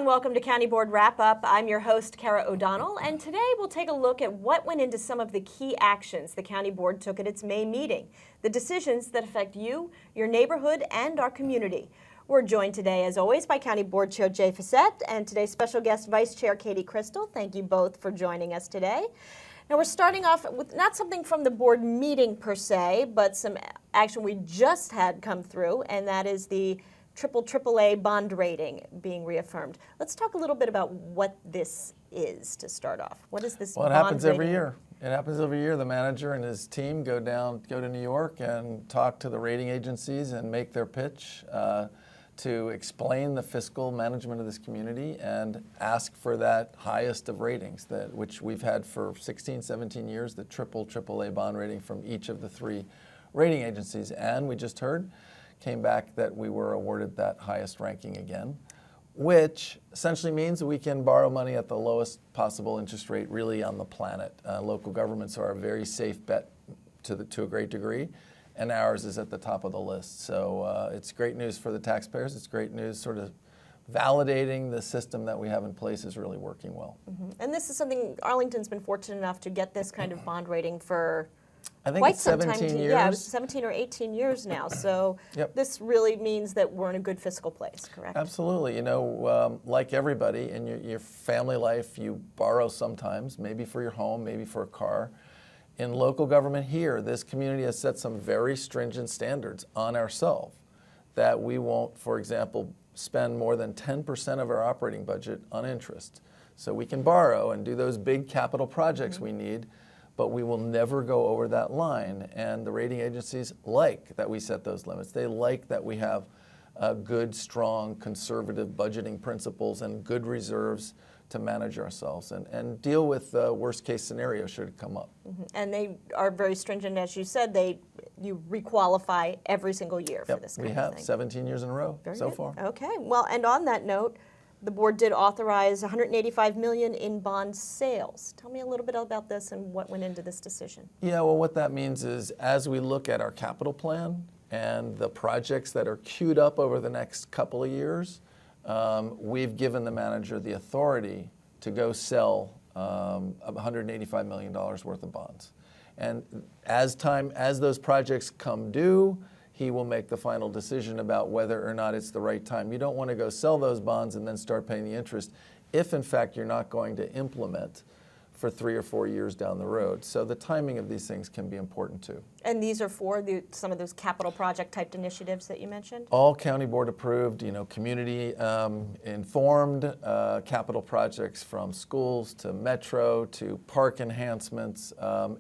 everyone. Welcome to County Board Wrap-Up. I'm your host, Kara O'Donnell, and today we'll take a look at what went into some of the key actions the County Board took at its May meeting, the decisions that affect you, your neighborhood, and our community. We're joined today, as always, by County Board Chair Jay Fisette and today's special guest, Vice Chair Katie Crystal. Thank you both for joining us today. Now, we're starting off with not something from the board meeting per se, but some action we just had come through, and that is the Triple AAA bond rating being reaffirmed. Let's talk a little bit about what this is to start off. What is this bond rating? Well, it happens every year. It happens every year. The manager and his team go to New York and talk to the rating agencies and make their pitch to explain the fiscal management of this community and ask for that highest of ratings, which we've had for 16, 17 years, the Triple AAA bond rating from each of the three rating agencies. And we just came back that we were awarded that highest ranking again, which essentially means we can borrow money at the lowest possible interest rate really on the planet. Local governments are a very safe bet to a great degree, and ours is at the top of the list. So it's great news for the taxpayers. It's great news sort of validating the system that we have in place is really working well. Mm-hmm. And this is something Arlington's been fortunate enough to get this kind of bond rating for I think quite it's some 17 time. years. Yeah, it was 17 or 18 years now. So Yep. This really means that we're in a good fiscal place, correct? Absolutely. You know, like everybody in your family life, you borrow sometimes, maybe for your home, maybe for a car. In local government here, this community has set some very stringent standards on ourselves that we won't, for example, spend more than 10% of our operating budget on interest. So we can borrow and do those big capital projects we need, but we will never go over that line. And the rating agencies like that we set those limits. They like that we have good, strong, conservative budgeting principles and good reserves to manage ourselves and deal with the worst case scenario should it come up. Mm-hmm. And they are very stringent, as you said. You requalify every single year for this kind of thing. We have 17 years in a row so far. Okay, well, and on that note, the board did authorize $185 million in bond sales. Tell me a little bit about this and what went into this decision. Yeah, well, what that means is as we look at our capital plan and the projects that are queued up over the next couple of years, we've given the manager the authority to go sell $185 million worth of bonds. And as those projects come due, he will make the final decision about whether or not it's the right time. You don't want to go sell those bonds and then start paying the interest if, in fact, you're not going to implement for 3 or 4 years down the road. So the timing of these things can be important too. And these are for some of those capital project type initiatives that you mentioned? All county board approved, community informed capital projects from schools to metro to park enhancements,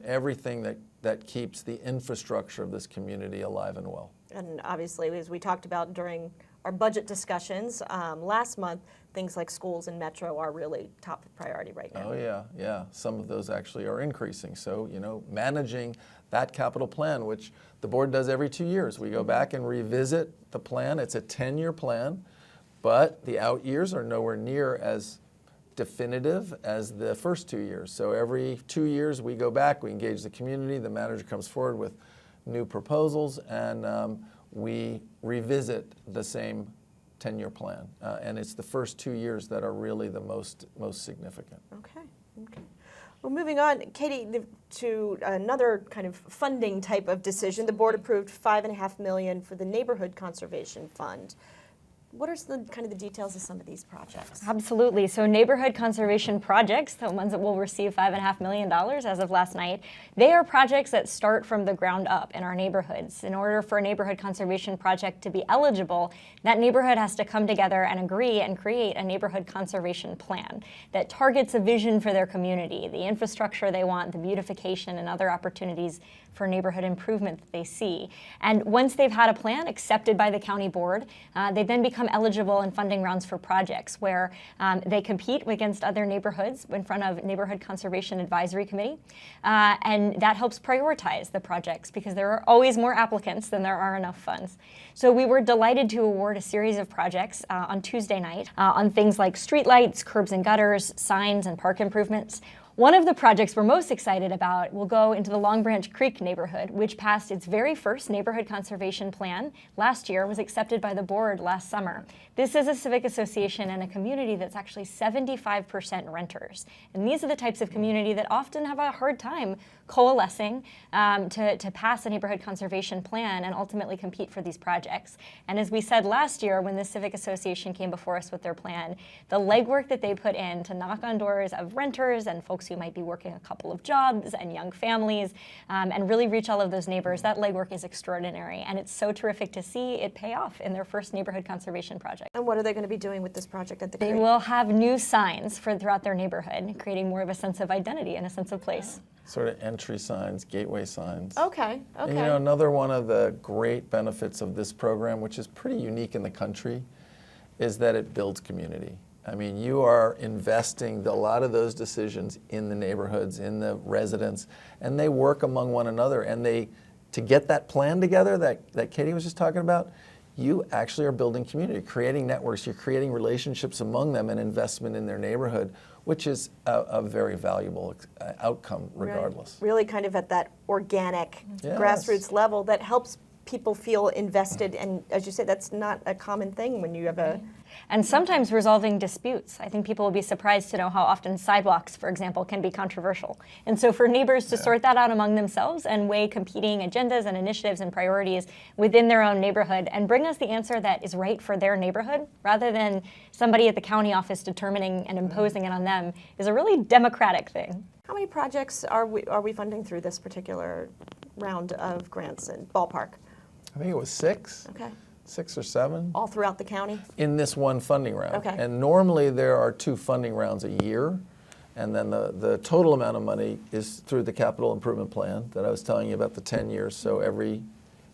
everything that keeps the infrastructure of this community alive and well. And obviously, as we talked about during our budget discussions last month, things like schools and metro are really top priority right now. Oh yeah. Some of those actually are increasing. So, managing that capital plan, which the board does every 2 years. We go back and revisit the plan. It's a 10-year plan, but the out years are nowhere near as definitive as the first 2 years. So every 2 years we go back, we engage the community, the manager comes forward with new proposals, and we revisit the same 10-year plan. And it's the first 2 years that are really the most significant. Okay. Well, moving on, Katie, to another kind of funding type of decision, the board approved $5.5 million for the Neighborhood Conservation Fund. What are the kind of the details of some of these projects? Absolutely. So neighborhood conservation projects, the ones that will receive $5.5 million as of last night, they are projects that start from the ground up in our neighborhoods. In order for a neighborhood conservation project to be eligible, that neighborhood has to come together and agree and create a neighborhood conservation plan that targets a vision for their community, the infrastructure they want, the beautification and other opportunities for neighborhood improvement that they see. And once they've had a plan accepted by the county board, they then become eligible in funding rounds for projects where they compete against other neighborhoods in front of Neighborhood Conservation Advisory Committee. And that helps prioritize the projects because there are always more applicants than there are enough funds. So we were delighted to award a series of projects on Tuesday night on things like streetlights, curbs and gutters, signs, and park improvements. One of the projects we're most excited about will go into the Long Branch Creek neighborhood, which passed its very first neighborhood conservation plan last year, was accepted by the board last summer. This is a civic association and a community that's actually 75% renters. And these are the types of community that often have a hard time coalescing to pass a neighborhood conservation plan and ultimately compete for these projects. And as we said last year when the civic association came before us with their plan, the legwork that they put in to knock on doors of renters and folks who might be working a couple of jobs and young families and really reach all of those neighbors, that legwork is extraordinary. And it's so terrific to see it pay off in their first neighborhood conservation project. And what are they going to be doing with this project at the They creek? will have new signs throughout their neighborhood, creating more of a sense of identity and a sense of place. Sort of entry signs, gateway signs. Okay, okay. And, another one of the great benefits of this program, which is pretty unique in the country, is that it builds community. I mean, you are investing a lot of those decisions in the neighborhoods, in the residents, and they work among one another. And to get that plan together that Katie was just talking about, you actually are building community, creating networks, you're creating relationships among them and investment in their neighborhood, which is a very valuable outcome regardless. Really kind of at that organic Yes. grassroots level that helps people feel invested. And as you said, that's not a common thing when you have a... And sometimes resolving disputes. I think people will be surprised to know how often sidewalks, for example, can be controversial. And so for neighbors to sort that out among themselves and weigh competing agendas and initiatives and priorities within their own neighborhood and bring us the answer that is right for their neighborhood, rather than somebody at the county office determining and imposing it on them, is a really democratic thing. How many projects are we funding through this particular round of grants and ballpark? I think it was 6. Okay. 6 or 7. All throughout the county? In this one funding round. Okay. And normally there are 2 funding rounds a year, and then the total amount of money is through the capital improvement plan that I was telling you about, the 10 years. So every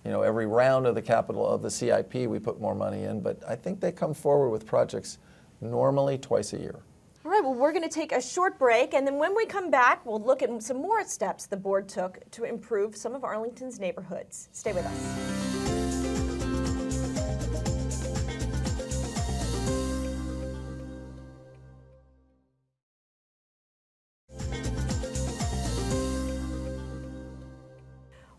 round of the CIP we put more money in, but I think they come forward with projects normally twice a year. All right, well, we're going to take a short break, and then when we come back, we'll look at some more steps the board took to improve some of Arlington's neighborhoods. Stay with us.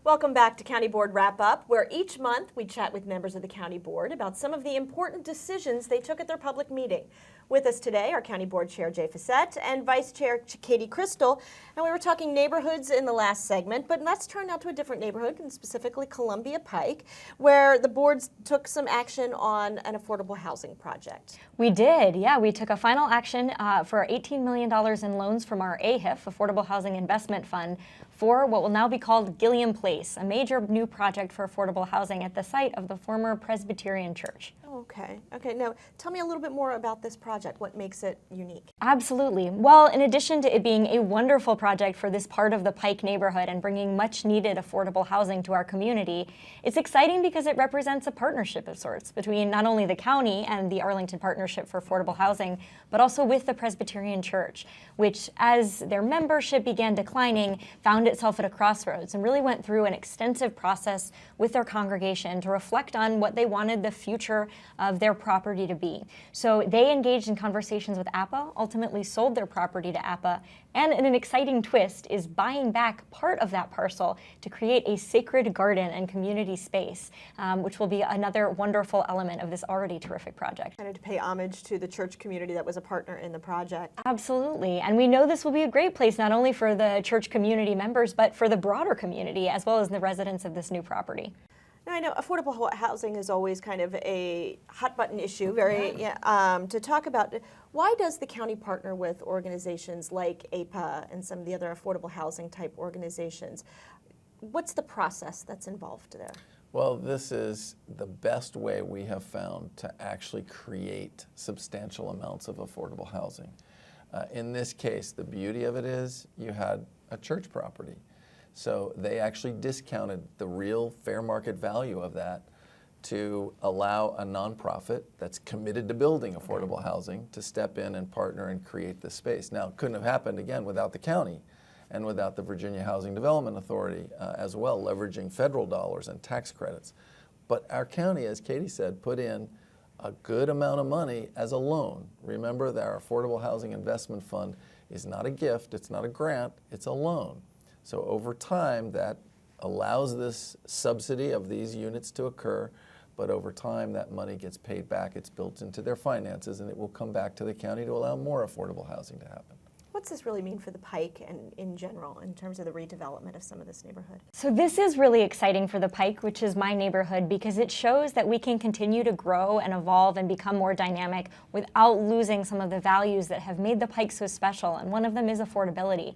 Welcome back to County Board Wrap Up, where each month we chat with members of the County Board about some of the important decisions they took at their public meeting. With us today are County Board Chair Jay Fisette and Vice Chair Katie Crystal. And we were talking neighborhoods in the last segment, but let's turn now to a different neighborhood, and specifically Columbia Pike, where the boards took some action on an affordable housing project. We did, yeah. We took a final action for $18 million in loans from our AHIF, Affordable Housing Investment Fund, for what will now be called Gilliam Place, a major new project for affordable housing at the site of the former Presbyterian Church. Okay. Now, tell me a little bit more about this project. What makes it unique? Absolutely. Well, in addition to it being a wonderful project for this part of the Pike neighborhood and bringing much needed affordable housing to our community, it's exciting because it represents a partnership of sorts between not only the county and the Arlington Partnership for Affordable Housing, but also with the Presbyterian Church, which, as their membership began declining, found itself at a crossroads and really went through an extensive process with their congregation to reflect on what they wanted the future of their property to be. So they engaged in conversations with APA, ultimately sold their property to APA, and in an exciting twist is buying back part of that parcel to create a sacred garden and community space, which will be another wonderful element of this already terrific project. Kind of to pay homage to the church community that was a partner in the project. Absolutely, and we know this will be a great place not only for the church community members, but for the broader community as well as the residents of this new property. Now, I know affordable housing is always kind of a hot button issue, to talk about. Why does the county partner with organizations like APA and some of the other affordable housing type organizations? What's the process that's involved there? Well, this is the best way we have found to actually create substantial amounts of affordable housing. In this case, the beauty of it is you had a church property. So they actually discounted the real fair market value of that to allow a nonprofit that's committed to building affordable housing to step in and partner and create this space. Now, it couldn't have happened, again, without the county and without the Virginia Housing Development Authority as well, leveraging federal dollars and tax credits. But our county, as Katie said, put in a good amount of money as a loan. Remember that our Affordable Housing Investment Fund is not a gift, it's not a grant, it's a loan. So over time, that allows this subsidy of these units to occur, but over time that money gets paid back, it's built into their finances, and it will come back to the county to allow more affordable housing to happen. What's this really mean for the Pike and in general in terms of the redevelopment of some of this neighborhood? So this is really exciting for the Pike, which is my neighborhood, because it shows that we can continue to grow and evolve and become more dynamic without losing some of the values that have made the Pike so special, and one of them is affordability.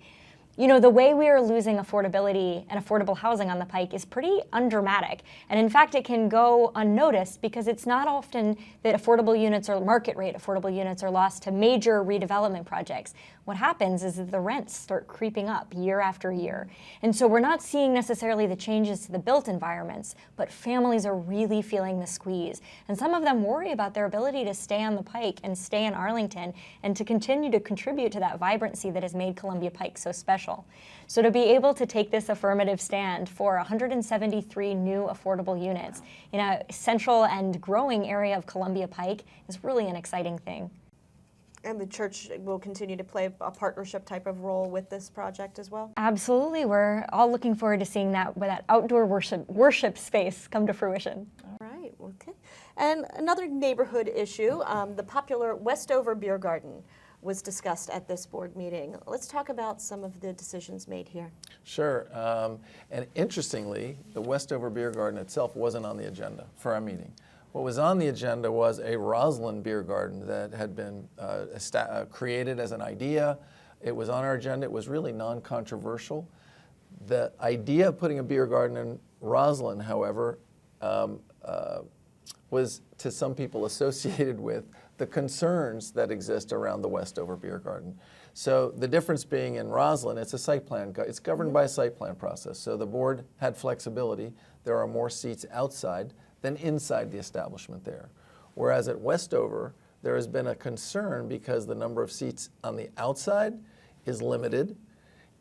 You know, the way we are losing affordability and affordable housing on the Pike is pretty undramatic. And in fact, it can go unnoticed because it's not often that affordable units or market rate affordable units are lost to major redevelopment projects. What happens is that the rents start creeping up year after year. And so we're not seeing necessarily the changes to the built environments, but families are really feeling the squeeze. And some of them worry about their ability to stay on the Pike and stay in Arlington and to continue to contribute to that vibrancy that has made Columbia Pike so special. So to be able to take this affirmative stand for 173 new affordable units in a central and growing area of Columbia Pike is really an exciting thing. And the church will continue to play a partnership type of role with this project as well? Absolutely. We're all looking forward to seeing that outdoor worship space come to fruition. All right, okay. And another neighborhood issue, the popular Westover Beer Garden was discussed at this board meeting. Let's talk about some of the decisions made here. Sure. And interestingly, the Westover Beer Garden itself wasn't on the agenda for our meeting. What was on the agenda was a Roslyn beer garden that had been created as an idea. It was on our agenda. It was really non-controversial. The idea of putting a beer garden in Roslyn, however, was to some people associated with the concerns that exist around the Westover Beer Garden. So the difference being in Roslyn, it's a site plan. It's governed by a site plan process. So the board had flexibility. There are more seats outside than inside the establishment there. Whereas at Westover, there has been a concern because the number of seats on the outside is limited,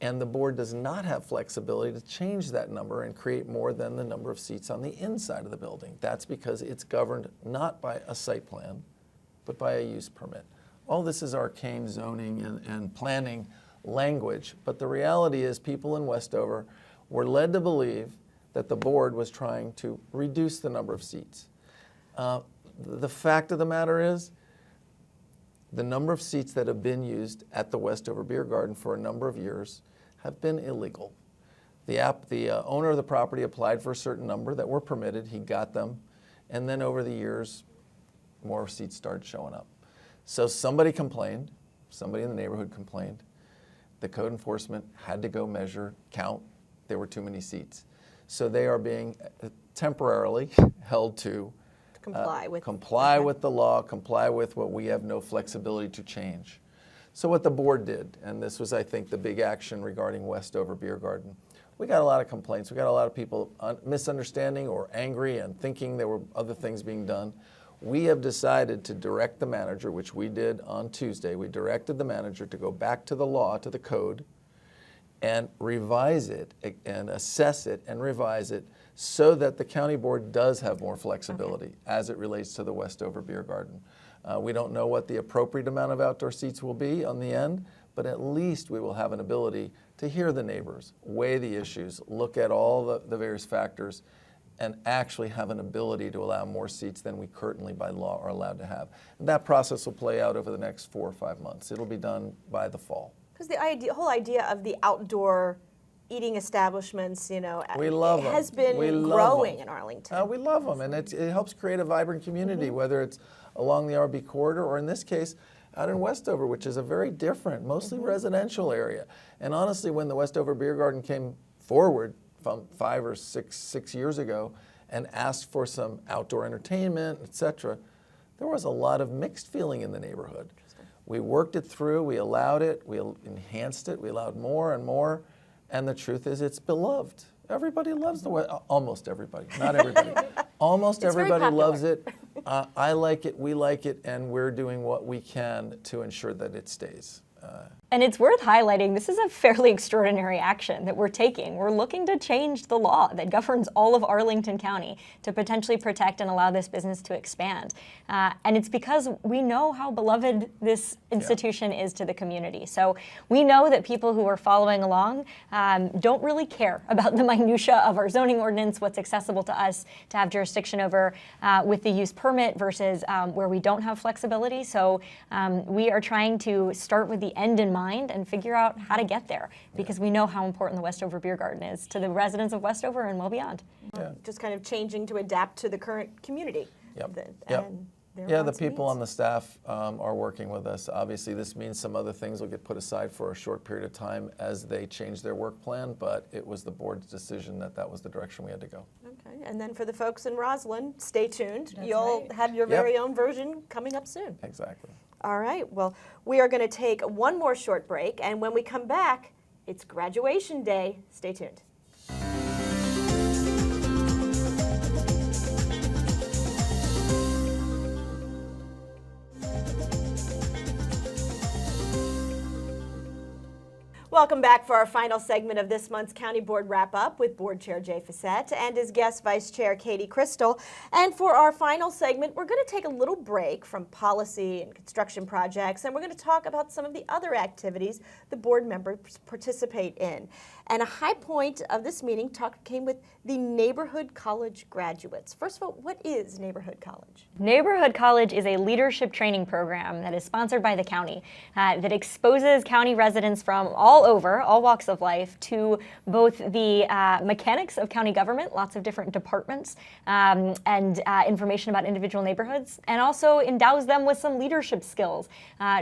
and the board does not have flexibility to change that number and create more than the number of seats on the inside of the building. That's because it's governed not by a site plan, but by a use permit. All this is arcane zoning and planning language, but the reality is people in Westover were led to believe that the board was trying to reduce the number of seats. The fact of the matter is, the number of seats that have been used at the Westover Beer Garden for a number of years have been illegal. The owner of the property applied for a certain number that were permitted, he got them, and then over the years, more seats started showing up. So somebody complained, somebody in the neighborhood complained, the code enforcement had to go measure, count, there were too many seats. So they are being temporarily held to comply with the law, comply with what we have no flexibility to change. So what the board did, and this was, I think, the big action regarding Westover Beer Garden, we got a lot of complaints. We got a lot of people misunderstanding or angry and thinking there were other things being done. We have decided to direct the manager, which we did on Tuesday. We directed the manager to go back to the law, to the code, and revise it and assess it and revise it so that the county board does have more flexibility as it relates to the Westover Beer Garden. We don't know what the appropriate amount of outdoor seats will be on the end, but at least we will have an ability to hear the neighbors, weigh the issues, look at all the various factors, and actually have an ability to allow more seats than we currently by law are allowed to have. And that process will play out over the next 4 or 5 months. It'll be done by the fall. Because the whole idea of the outdoor eating establishments, you know, we love it has been growing in Arlington. We love them, and it helps create a vibrant community, whether it's along the RB corridor or in this case, out in Westover, which is a very different, mostly residential area. And honestly, when the Westover Beer Garden came forward from 5 or 6 years ago and asked for some outdoor entertainment, etc., there was a lot of mixed feeling in the neighborhood. We worked it through, we allowed it, we enhanced it, we allowed more and more, and the truth is it's beloved. Everybody loves the West, almost everybody, not everybody. Almost everybody loves it. I like it, we like it, and we're doing what we can to ensure that it stays. And it's worth highlighting, this is a fairly extraordinary action that we're taking. We're looking to change the law that governs all of Arlington County to potentially protect and allow this business to expand. And it's because we know how beloved this institution is to the community. So we know that people who are following along don't really care about the minutia of our zoning ordinance, what's accessible to us to have jurisdiction over with the use permit versus where we don't have flexibility. So we are trying to start with the end in mind and figure out how to get there, because we know how important the Westover Beer Garden is to the residents of Westover and well beyond. Just kind of changing to adapt to the current community. And the people on the staff are working with us. Obviously, this means some other things will get put aside for a short period of time as they change their work plan, but it was the board's decision that that was the direction we had to go. Okay, and then for the folks in Roslyn, stay tuned. You'll have your very own version coming up soon. Exactly. All right, well, we are going to take one more short break, and when we come back, it's graduation day. Stay tuned. Welcome back for our final segment of this month's County Board Wrap-Up with Board Chair Jay Fisette and his guest Vice Chair Katie Crystal. And for our final segment, we're going to take a little break from policy and construction projects, and we're going to talk about some of the other activities the board members participate in. And a high point of this meeting came with the Neighborhood College graduates. First of all, what is Neighborhood College? Neighborhood College is a leadership training program that is sponsored by the county that exposes county residents from all over, all walks of life, to both the mechanics of county government, lots of different departments, and information about individual neighborhoods, and also endows them with some leadership skills,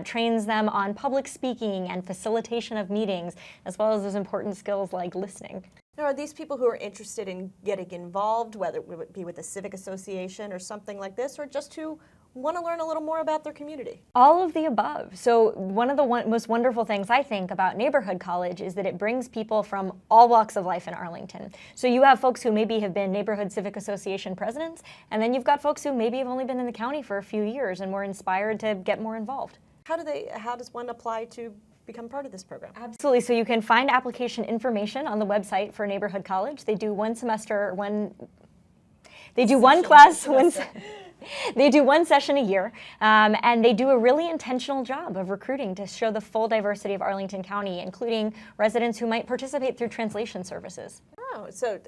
trains them on public speaking and facilitation of meetings, as well as those important skills like listening. Now, are these people who are interested in getting involved, whether it would be with a civic association or something like this, or just who want to learn a little more about their community? All of the above. So one of the most wonderful things I think about Neighborhood College is that it brings people from all walks of life in Arlington. So you have folks who maybe have been Neighborhood Civic Association presidents, and then you've got folks who maybe have only been in the county for a few years and were inspired to get more involved. How does one apply to become part of this program? Absolutely. So you can find application information on the website for Neighborhood College. They do one semester, they do one class, they do one session a year, and they do a really intentional job of recruiting to show the full diversity of Arlington County, including residents who might participate through translation services. Oh, so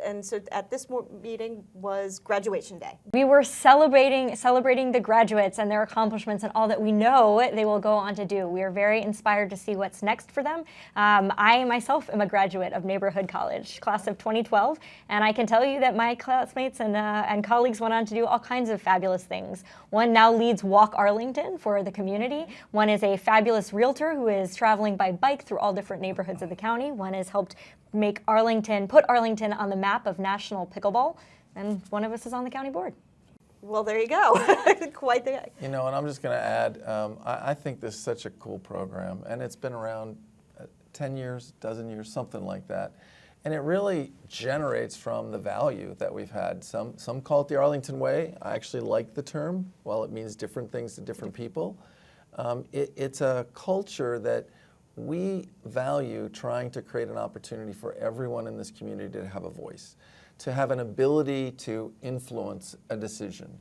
at this meeting was graduation day. We were celebrating the graduates and their accomplishments and all that we know they will go on to do. We are very inspired to see what's next for them. I myself am a graduate of Neighborhood College, class of 2012, and I can tell you that my classmates and colleagues went on to do all kinds of fabulous things. One now leads Walk Arlington for the community. One is a fabulous realtor who is traveling by bike through all different neighborhoods of the county. One has helped put Arlington on the map of national pickleball, and one of us is on the county board. Well, there you go. Quite the. You know, and I'm just going to add, I think this is such a cool program, and it's been around 10 years, dozen years, something like that. And it really generates from the value that we've had. Some call it the Arlington way. I actually like the term. While it means different things to different people, it's a culture that we value, trying to create an opportunity for everyone in this community to have a voice, to have an ability to influence a decision.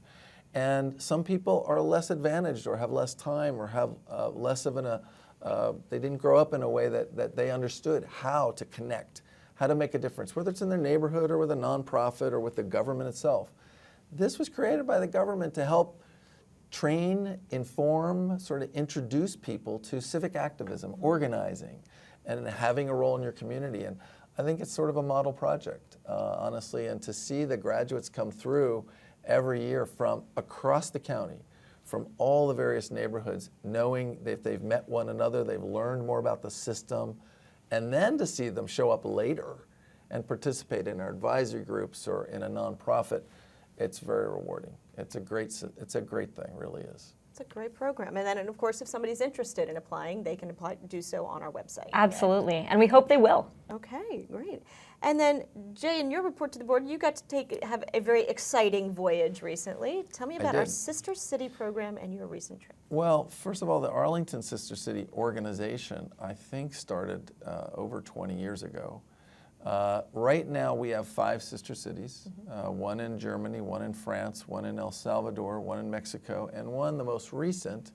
And some people are less advantaged or have less time or have less of they didn't grow up in a way that they understood how to connect, how to make a difference, whether it's in their neighborhood or with a nonprofit or with the government itself. This was created by the government to help train, inform, sort of introduce people to civic activism, organizing, and having a role in your community. And I think it's sort of a model project, honestly, and to see the graduates come through every year from across the county, from all the various neighborhoods, knowing that they've met one another, they've learned more about the system, and then to see them show up later and participate in our advisory groups or in a nonprofit, it's very rewarding. It's a great thing, really is. It's a great program. And then, of course, if somebody's interested in applying, they can do so on our website. Absolutely, and we hope they will. Okay, great. And then, Jay, in your report to the board, you got to have a very exciting voyage recently. Tell me about our Sister City program and your recent trip. Well, first of all, the Arlington Sister City organization, I think, started over 20 years ago. Right now, we have 5 sister cities, one in Germany, one in France, one in El Salvador, one in Mexico, and one, the most recent,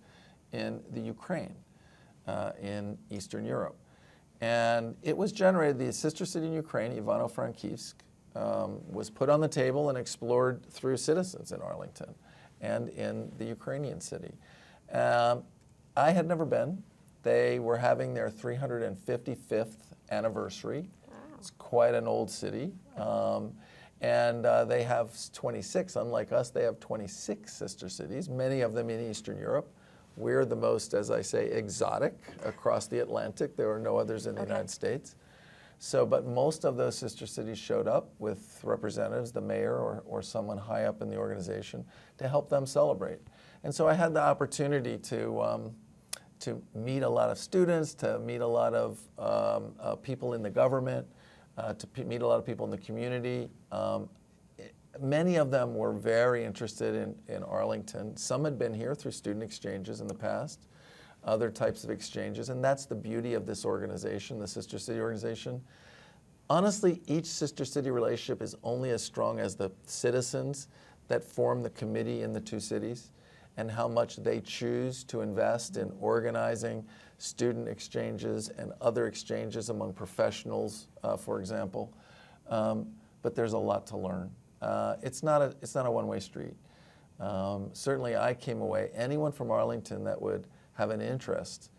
in the Ukraine, in Eastern Europe. And it was generated, the sister city in Ukraine, Ivano-Frankivsk, was put on the table and explored through citizens in Arlington and in the Ukrainian city. I had never been. They were having their 355th anniversary. It's quite an old city. And they have 26, unlike us, they have 26 sister cities, many of them in Eastern Europe. We're the most, as I say, exotic across the Atlantic. There are no others in the United States. So, but most of those sister cities showed up with representatives, the mayor or someone high up in the organization, to help them celebrate. And so I had the opportunity to meet a lot of students, to meet a lot of people in the government, to meet a lot of people in the community. Many of them were very interested in Arlington. Some had been here through student exchanges in the past, other types of exchanges, and that's the beauty of this organization, the Sister City organization. Honestly, each Sister City relationship is only as strong as the citizens that form the committee in the 2 cities and how much they choose to invest in organizing student exchanges and other exchanges among professionals, for example. But there's a lot to learn. It's not a one-way street. Certainly I came away, anyone from Arlington that would have an interest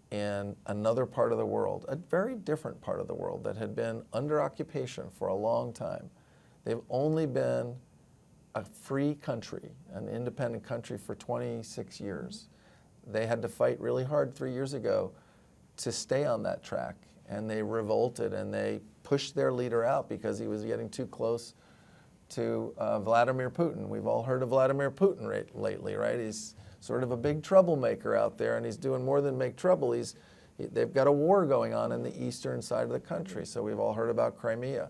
in another part of the world, a very different part of the world that had been under occupation for a long time. They've only been a free country, an independent country for 26 years. They had to fight really hard 3 years ago to stay on that track, and they revolted and they pushed their leader out because he was getting too close to Vladimir Putin. We've all heard of Vladimir Putin lately, right? He's sort of a big troublemaker out there, and he's doing more than make trouble. They've got a war going on in the eastern side of the country, so we've all heard about Crimea.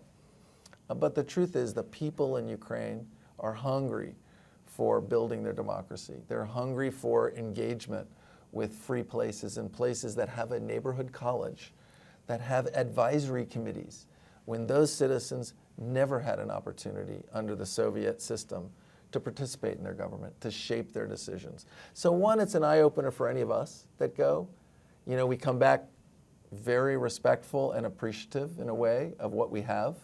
But the truth is the people in Ukraine are hungry for building their democracy. They're hungry for engagement with free places and places that have a neighborhood college, that have advisory committees, when those citizens never had an opportunity under the Soviet system to participate in their government, to shape their decisions. So one, it's an eye-opener for any of us that go. You know, we come back very respectful and appreciative in a way of what we have.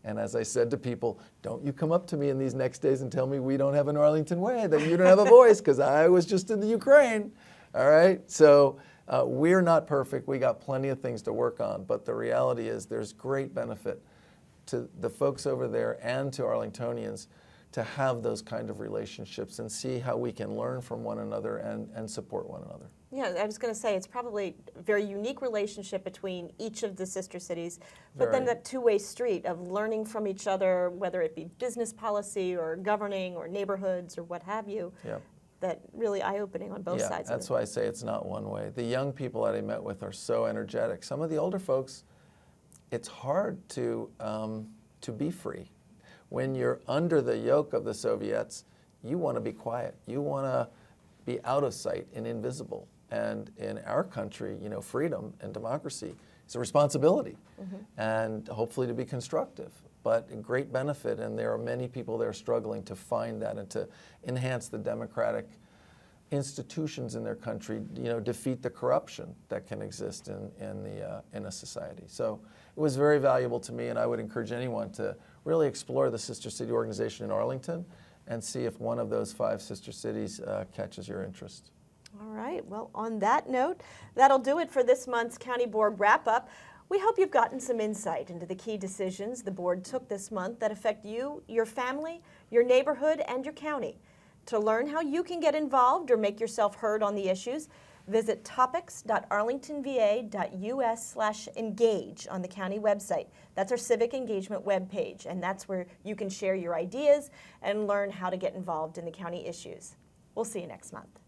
And as I said to people, don't you come up to me in these next days and tell me we don't have an Arlington way, that you don't have a voice, because I was just in the Ukraine, all right? So we're not perfect. We got plenty of things to work on, but the reality is there's great benefit to the folks over there and to Arlingtonians to have those kind of relationships and see how we can learn from one another and support one another. Yeah, I was going to say it's probably a very unique relationship between each of the sister cities, but then that two-way street of learning from each other, whether it be business policy or governing or neighborhoods or what have you, that really eye-opening on both sides. That's why I say it's not one way. The young people that I met with are so energetic. Some of the older folks, it's hard to be free. When you're under the yoke of the Soviets, you want to be quiet. You want to be out of sight and invisible. And in our country, you know, freedom and democracy is a responsibility, and hopefully to be constructive, but a great benefit. And there are many people that are struggling to find that and to enhance the democratic institutions in their country, you know, defeat the corruption that can exist in a society. So it was very valuable to me, and I would encourage anyone to really explore the Sister City organization in Arlington and see if one of those 5 sister cities catches your interest. All right. Well, on that note, that'll do it for this month's County Board wrap-up. We hope you've gotten some insight into the key decisions the board took this month that affect you, your family, your neighborhood, and your county. To learn how you can get involved or make yourself heard on the issues, visit topics.arlingtonva.us/engage on the county website. That's our civic engagement webpage, and that's where you can share your ideas and learn how to get involved in the county issues. We'll see you next month.